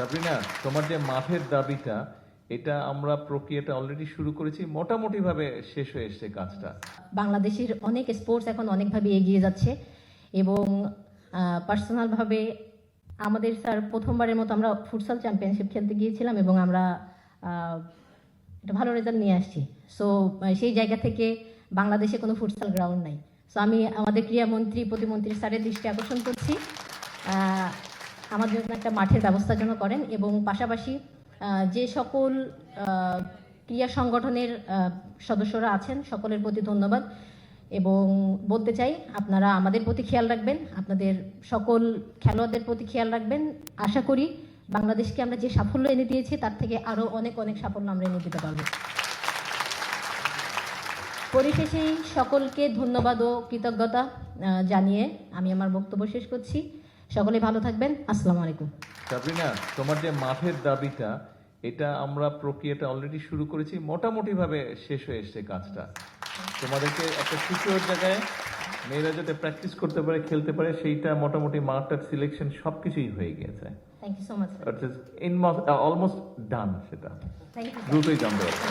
সাবরিনা, তোমার যে মাঠের দাবিটা, এটা আমরা প্রক্রিয়াটা অলরেডি শুরু করেছি, মোটামুটি ভাবে শেষ হয়ে এসেছে কাজটা। বাংলাদেশের অনেক স্পোর্টস এখন অনেকভাবে এগিয়ে যাচ্ছে এবং পার্সোনালভাবে আমাদের স্যার প্রথমবারের মতো আমরা ফুটসাল চ্যাম্পিয়নশিপ খেলতে গিয়েছিলাম এবং আমরা একটা ভালো রেজাল্ট নিয়ে আসছি। সো সেই জায়গা থেকে বাংলাদেশে কোনো ফুটসাল গ্রাউন্ড নাই। সো আমি আমাদের ক্রীড়ামন্ত্রী প্রতিমন্ত্রী স্যারের দৃষ্টি আকর্ষণ করছি আমাদের জন্য একটা মাঠের ব্যবস্থা যেন করেন এবং পাশাপাশি যে সকল ক্রীড়া সংগঠনের সদস্যরা আছেন সকলের প্রতি ধন্যবাদ এবং বলতে চাই আপনারা আমাদের প্রতি খেয়াল রাখবেন, আপনাদের সকল খেলোয়াড়দের প্রতি খেয়াল রাখবেন। আশা করি বাংলাদেশকে আমরা যে সাফল্য এনে দিয়েছি তার থেকে আরও অনেক অনেক সাফল্য আমরা এনে দিতে পারব। পরিশেষেই সকলকে ধন্যবাদ ও কৃতজ্ঞতা জানিয়ে আমি আমার বক্তব্য শেষ করছি। সকলে ভালো থাকবেন। আসসালামু আলাইকুম। সাবরিনা, তোমার যে মাঠের দাবিটা, এটা আমরা প্রক্রিয়াটা অলরেডি শুরু করেছি, মোটামুটি ভাবে শেষ হয়ে এসেছে কাজটা। তোমাদেরকে একটা সিকিউর জায়গায় মেয়েরা যাতে প্র্যাকটিস করতে পারে, খেলতে পারে, সেইটা মোটামুটি মাঠটার সিলেকশন সবকিছুই হয়ে গেছে। Thank you so much. Almost done, সেটা থ্যাংক ইউ। দ্রুতই জানতে পারবে।